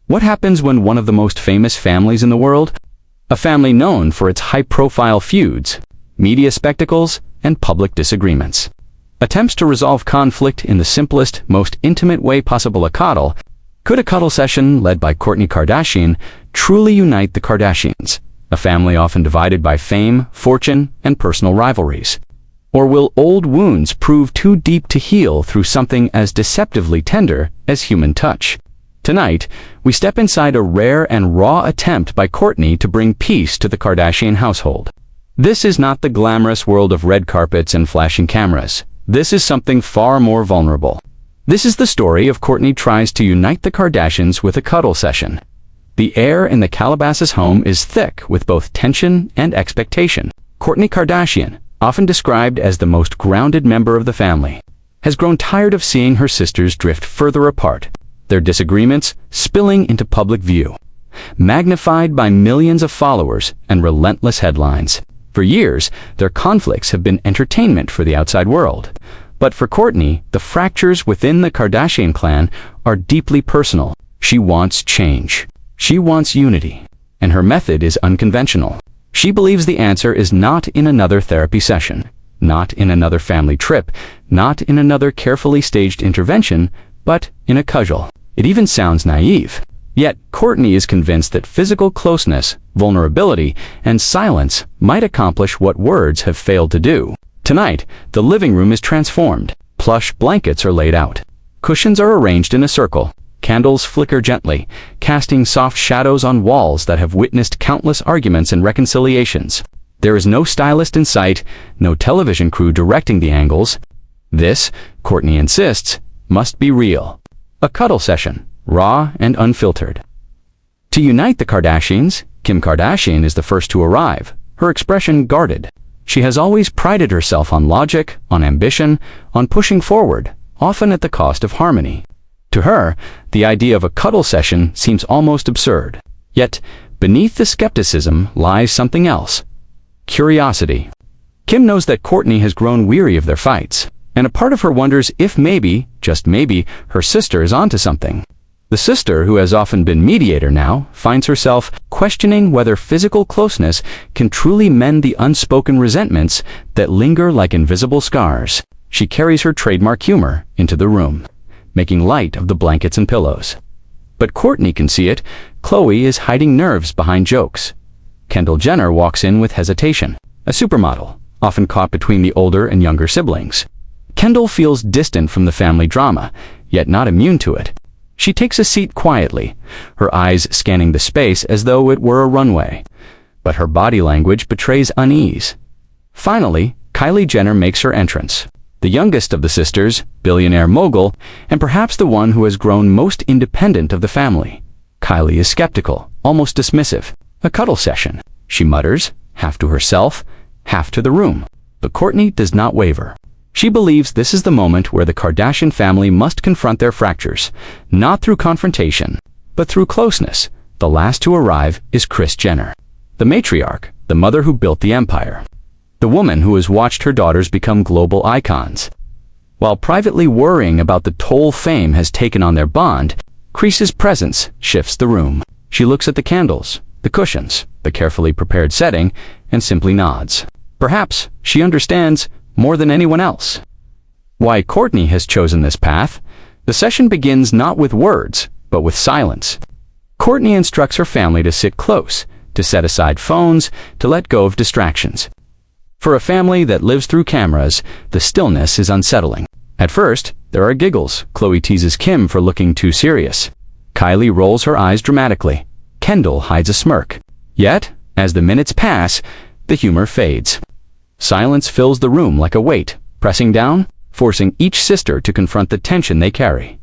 What happens when one of the most famous families in the world, a family known for its high-profile feuds, media spectacles, and public disagreements, attempts to resolve conflict in the simplest, most intimate way possible, a cuddle? Could a cuddle session led by Kourtney Kardashian truly unite the Kardashians, a family often divided by fame, fortune, and personal rivalries? Or will old wounds prove too deep to heal through something as deceptively tender as human touch? Tonight, we step inside a rare and raw attempt by Kourtney to bring peace to the Kardashian household. This is not the glamorous world of red carpets and flashing cameras. This is something far more vulnerable. This is the story of Kourtney tries to unite the Kardashians with a cuddle session. The air in the Calabasas home is thick with both tension and expectation. Kourtney Kardashian, often described as the most grounded member of the family, has grown tired of seeing her sisters drift further apart, their disagreements spilling into public view, magnified by millions of followers and relentless headlines. For years, their conflicts have been entertainment for the outside world. But for Kourtney, the fractures within the Kardashian clan are deeply personal. She wants change. She wants unity. And her method is unconventional. She believes the answer is not in another therapy session, not in another family trip, not in another carefully staged intervention, but in a cudgel. It even sounds naive. Yet, Kourtney is convinced that physical closeness, vulnerability, and silence might accomplish what words have failed to do. Tonight, the living room is transformed. Plush blankets are laid out. Cushions are arranged in a circle. Candles flicker gently, casting soft shadows on walls that have witnessed countless arguments and reconciliations. There is no stylist in sight, no television crew directing the angles. This, Kourtney insists, must be real. A cuddle session, raw and unfiltered. To unite the Kardashians, Kim Kardashian is the first to arrive, her expression guarded. She has always prided herself on logic, on ambition, on pushing forward, often at the cost of harmony. To her, the idea of a cuddle session seems almost absurd. Yet, beneath the skepticism lies something else: curiosity. Kim knows that Kourtney has grown weary of their fights, and a part of her wonders if maybe, just maybe, her sister is onto something. The sister, who has often been mediator now, finds herself questioning whether physical closeness can truly mend the unspoken resentments that linger like invisible scars. She carries her trademark humor into the room, making light of the blankets and pillows. But Kourtney can see it. Khloe is hiding nerves behind jokes. Kendall Jenner walks in with hesitation, a supermodel, often caught between the older and younger siblings. Kendall feels distant from the family drama, yet not immune to it. She takes a seat quietly, her eyes scanning the space as though it were a runway. But her body language betrays unease. Finally, Kylie Jenner makes her entrance. The youngest of the sisters, billionaire mogul, and perhaps the one who has grown most independent of the family. Kylie is skeptical, almost dismissive. A cuddle session, she mutters, half to herself, half to the room. But Kourtney does not waver. She believes this is the moment where the Kardashian family must confront their fractures, not through confrontation, but through closeness. The last to arrive is Kris Jenner, the matriarch, the mother who built the empire, the woman who has watched her daughters become global icons. While privately worrying about the toll fame has taken on their bond, Kris's presence shifts the room. She looks at the candles, the cushions, the carefully prepared setting, and simply nods. Perhaps she understands more than anyone else why Kourtney has chosen this path. The session begins not with words, but with silence. Kourtney instructs her family to sit close, to set aside phones, to let go of distractions. For a family that lives through cameras, the stillness is unsettling. At first, there are giggles. Khloe teases Kim for looking too serious. Kylie rolls her eyes dramatically. Kendall hides a smirk. Yet, as the minutes pass, the humor fades. Silence fills the room like a weight, pressing down, forcing each sister to confront the tension they carry.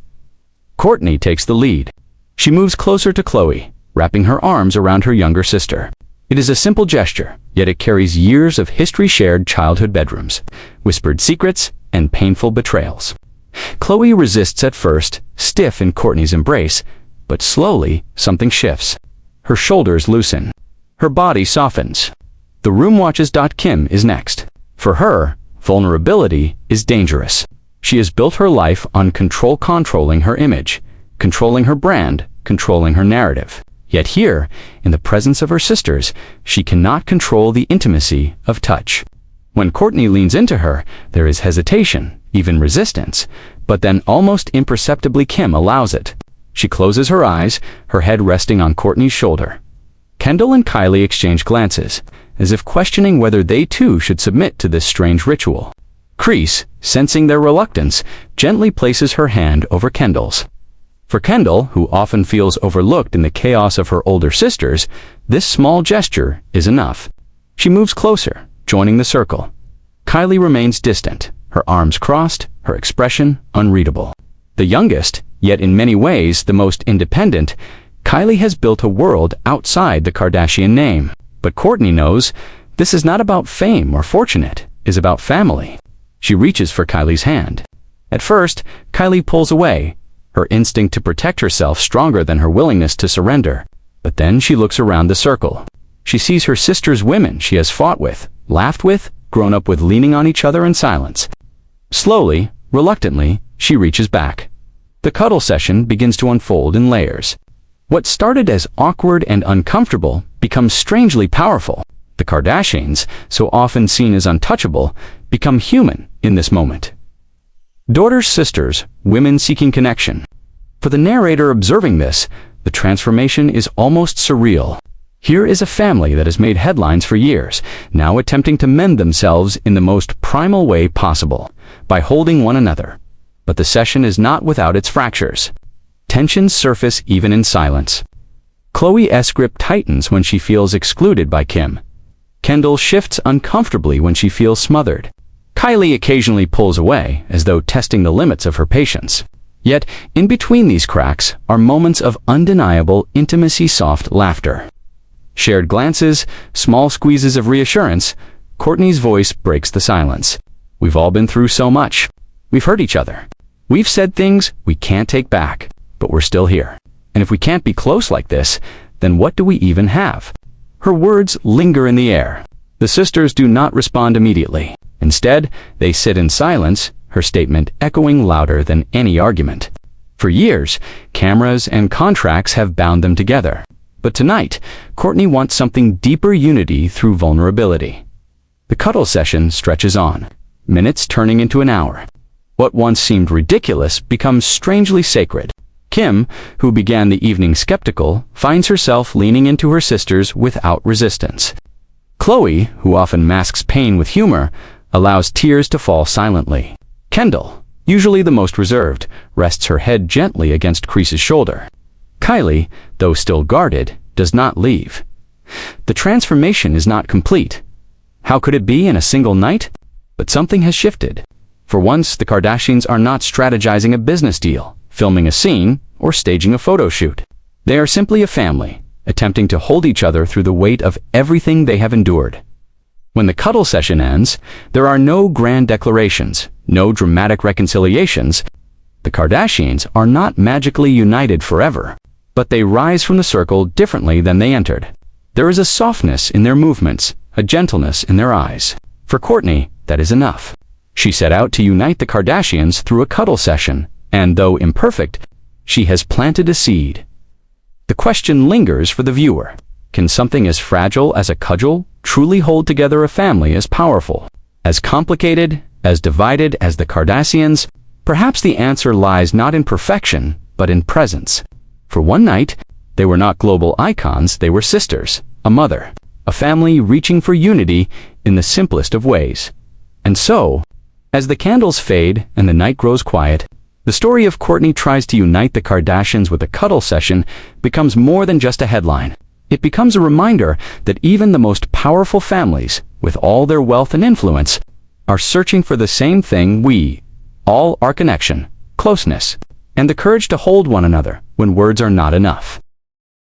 Kourtney takes the lead. She moves closer to Khloe, wrapping her arms around her younger sister. It is a simple gesture, yet it carries years of history-shared childhood bedrooms, whispered secrets, and painful betrayals. Khloe resists at first, stiff in Kourtney's embrace, but slowly something shifts. Her shoulders loosen. Her body softens. The room watches. Kim is next. For her, vulnerability is dangerous. She has built her life on controlling her image, controlling her brand, controlling her narrative. Yet here, in the presence of her sisters, she cannot control the intimacy of touch. When Kourtney leans into her, there is hesitation, even resistance, but then almost imperceptibly Kim allows it. She closes her eyes, her head resting on Kourtney's shoulder. Kendall and Kylie exchange glances, as if questioning whether they too should submit to this strange ritual. Kreese, sensing their reluctance, gently places her hand over Kendall's. For Kendall, who often feels overlooked in the chaos of her older sisters, this small gesture is enough. She moves closer, joining the circle. Kylie remains distant, her arms crossed, her expression unreadable. The youngest, yet in many ways the most independent, Kylie has built a world outside the Kardashian name. But Kourtney knows this is not about fame or fortune, it is about family. She reaches for Kylie's hand. At first, Kylie pulls away, her instinct to protect herself stronger than her willingness to surrender. But then she looks around the circle. She sees her sisters, women she has fought with, laughed with, grown up with, leaning on each other in silence. Slowly, reluctantly, she reaches back. The cuddle session begins to unfold in layers. What started as awkward and uncomfortable becomes strangely powerful. The Kardashians, so often seen as untouchable, become human in this moment. Daughters, sisters, women seeking connection. For the narrator observing this, the transformation is almost surreal. Here is a family that has made headlines for years, now attempting to mend themselves in the most primal way possible, by holding one another. But the session is not without its fractures. Tensions surface even in silence. Khloé's grip tightens when she feels excluded by Kim. Kendall shifts uncomfortably when she feels smothered. Kylie occasionally pulls away, as though testing the limits of her patience. Yet, in between these cracks are moments of undeniable intimacy, soft laughter. Shared glances, small squeezes of reassurance. Kourtney's voice breaks the silence. We've all been through so much. We've hurt each other. We've said things we can't take back, but we're still here. And if we can't be close like this, then what do we even have? Her words linger in the air. The sisters do not respond immediately. Instead, they sit in silence, her statement echoing louder than any argument. For years, cameras and contracts have bound them together. But tonight, Kourtney wants something deeper: unity through vulnerability. The cuddle session stretches on, minutes turning into an hour. What once seemed ridiculous becomes strangely sacred. Kim, who began the evening skeptical, finds herself leaning into her sisters without resistance. Khloé, who often masks pain with humor, allows tears to fall silently. Kendall, usually the most reserved, rests her head gently against Kreese's shoulder. Kylie, though still guarded, does not leave. The transformation is not complete. How could it be in a single night? But something has shifted. For once, the Kardashians are not strategizing a business deal, filming a scene, or staging a photo shoot. They are simply a family, attempting to hold each other through the weight of everything they have endured. When the cuddle session ends, there are no grand declarations, no dramatic reconciliations. The Kardashians are not magically united forever, but they rise from the circle differently than they entered. There is a softness in their movements, a gentleness in their eyes. For Kourtney, that is enough. She set out to unite the Kardashians through a cuddle session, and though imperfect, she has planted a seed. The question lingers for the viewer. Can something as fragile as a cudgel truly hold together a family as powerful, as complicated, as divided as the Kardashians? Perhaps the answer lies not in perfection, but in presence. For one night, they were not global icons, they were sisters, a mother, a family reaching for unity in the simplest of ways. And so, as the candles fade and the night grows quiet, the story of Kourtney tries to unite the Kardashians with a cuddle session becomes more than just a headline. It becomes a reminder that even the most powerful families, with all their wealth and influence, are searching for the same thing: our connection, closeness, and the courage to hold one another when words are not enough.